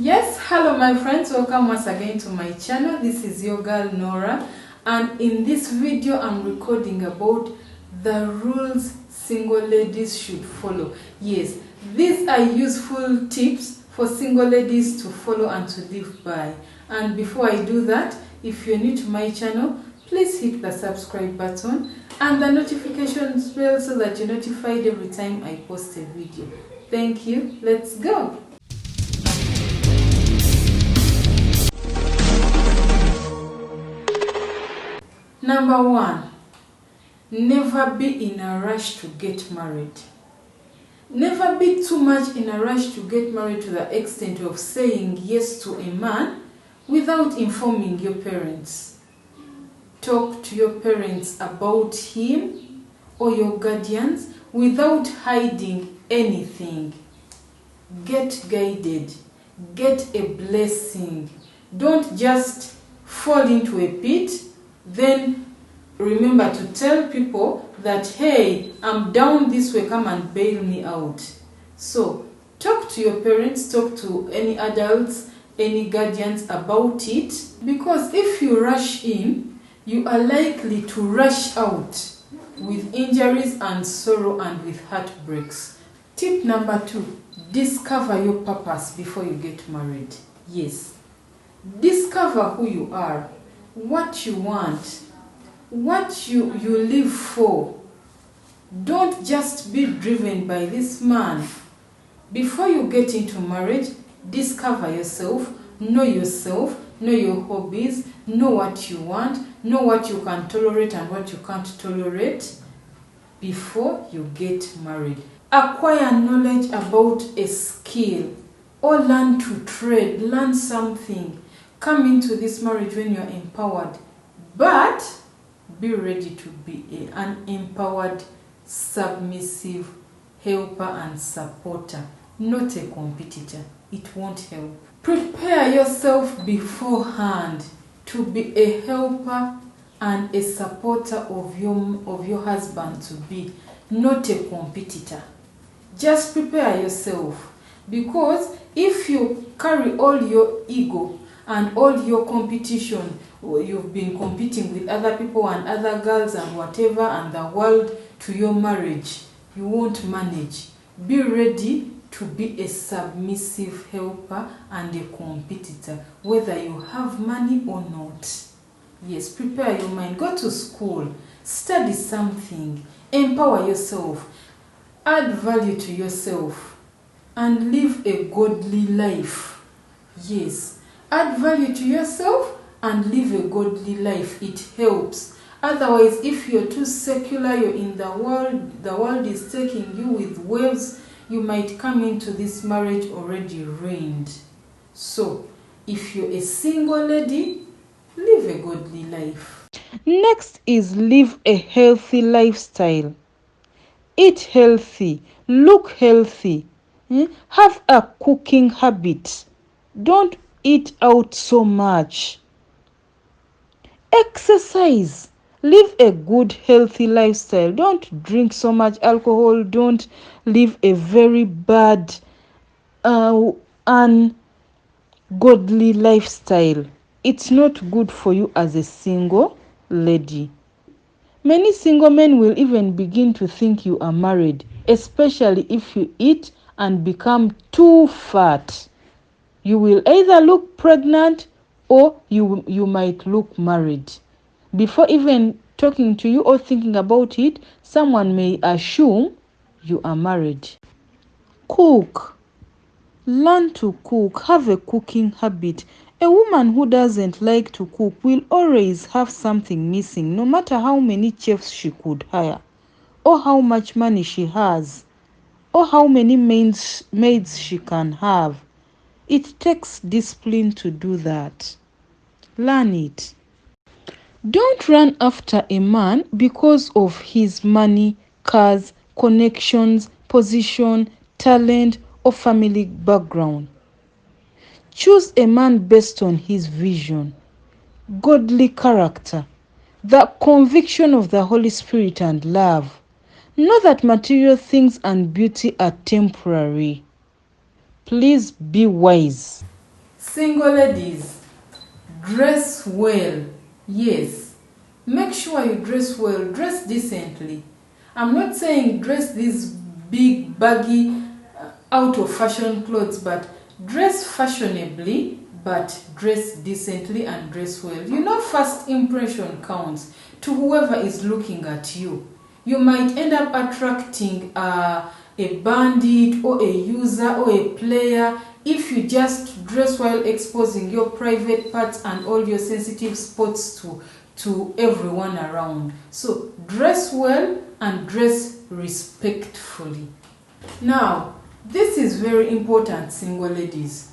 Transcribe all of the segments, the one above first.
Yes, hello my friends, welcome once again to my channel. This is your girl Nora, and in this video I'm recording about the rules single ladies should follow. Yes, these are useful tips for single ladies to follow and to live by. And before I do that, if you're new to my channel, please hit the subscribe button and the notification bell so that you're notified every time I post a video. Thank you. Let's go. Number 1, never be in a rush to get married. Never be too much in a rush to get married to the extent of saying yes to a man without informing your parents. Talk to your parents about him or your guardians without hiding anything. Get guided. Get a blessing. Don't just fall into a pit. Then remember to tell people that, hey, I'm down this way, come and bail me out. So talk to your parents, talk to any adults, any guardians about it, because if you rush in, you are likely to rush out with injuries and sorrow and with heartbreaks. Tip number 2, discover your purpose before you get married. Yes, discover who you are, what you want, what you live for. Don't just be driven by this man. Before you get into marriage, discover yourself, know your hobbies, know what you want, know what you can tolerate and what you can't tolerate before you get married. Acquire knowledge about a skill or learn to trade, learn something. Come into this marriage when you're empowered, but be ready to be an empowered, submissive helper and supporter, not a competitor. It won't help. Prepare yourself beforehand to be a helper and a supporter of your husband to be, not a competitor. Just prepare yourself, because if you carry all your ego and all your competition, you've been competing with other people and other girls and whatever and the world to your marriage, you won't manage. Be ready to be a submissive helper and a competitor, whether you have money or not. Yes, prepare your mind. Go to school, study something, empower yourself, add value to yourself, and live a godly life. Yes. Add value to yourself and live a godly life. It helps. Otherwise, if you're too secular, you're in the world is taking you with waves, you might come into this marriage already ruined. So, if you're a single lady, live a godly life. Next is live a healthy lifestyle. Eat healthy, look healthy, have a cooking habit. Don't eat out so much. Exercise. Live a good healthy lifestyle. Don't drink so much alcohol. Don't live a very bad ungodly lifestyle. It's not good for you as a single lady. Many single men will even begin to think you are married, especially if you eat and become too fat. You will either look pregnant or you might look married. Before even talking to you or thinking about it, someone may assume you are married. Cook. Learn to cook. Have a cooking habit. A woman who doesn't like to cook will always have something missing, no matter how many chefs she could hire, or how much money she has, or how many maids she can have. It takes discipline to do that. Learn it. Don't run after a man because of his money, cars, connections, position, talent, or family background. Choose a man based on his vision, godly character, the conviction of the Holy Spirit, and love. Know that material things and beauty are temporary. Please be wise. Single ladies, dress well. Yes, make sure you dress well, dress decently. I'm not saying dress these big baggy out of fashion clothes, but dress fashionably, but dress decently and dress well. You know, first impression counts to whoever is looking at you. You might end up attracting a bandit or a user or a player if you just dress while exposing your private parts and all your sensitive spots to everyone around. So dress well and dress respectfully. Now, this is very important, single ladies.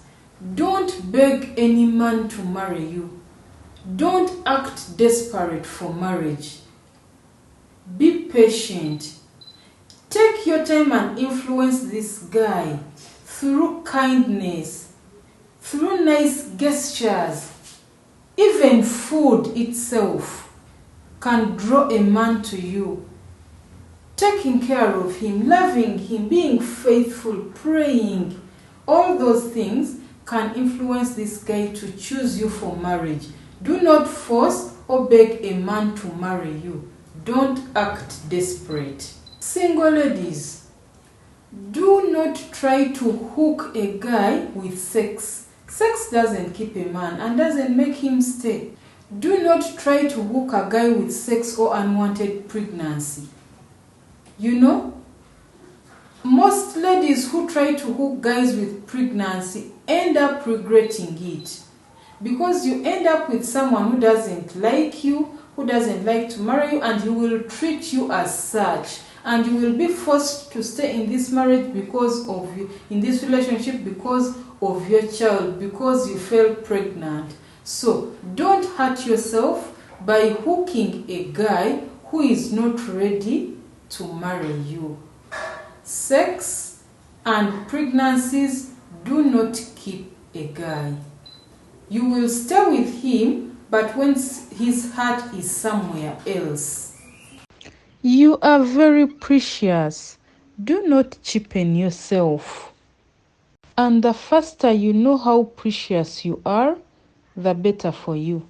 Don't beg any man to marry you. Don't act desperate for marriage. Be patient. Take your time and influence this guy through kindness, through nice gestures. Even food itself can draw a man to you. Taking care of him, loving him, being faithful, praying, all those things can influence this guy to choose you for marriage. Do not force or beg a man to marry you. Don't act desperate. Single ladies, do not try to hook a guy with sex. Sex doesn't keep a man and doesn't make him stay. Do not try to hook a guy with sex or unwanted pregnancy. You know, most ladies who try to hook guys with pregnancy end up regretting it, because you end up with someone who doesn't like you, who doesn't like to marry you, and he will treat you as such, and you will be forced to stay in this marriage because of you, in this relationship because of your child, because you fell pregnant. So don't hurt yourself by hooking a guy who is not ready to marry you. Sex and pregnancies do not keep a guy. You will stay with him, but when his heart is somewhere else. You are very precious. Do not cheapen yourself. And the faster you know how precious you are, the better for you.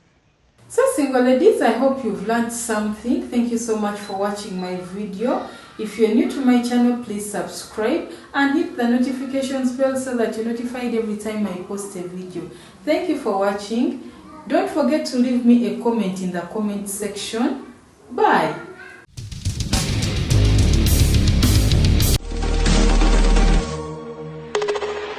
So single ladies, I hope you've learned something. Thank you so much for watching my video. If you're new to my channel, please subscribe and hit the notifications bell so that you're notified every time I post a video. Thank you for watching. Don't forget to leave me a comment in the comment section. Bye.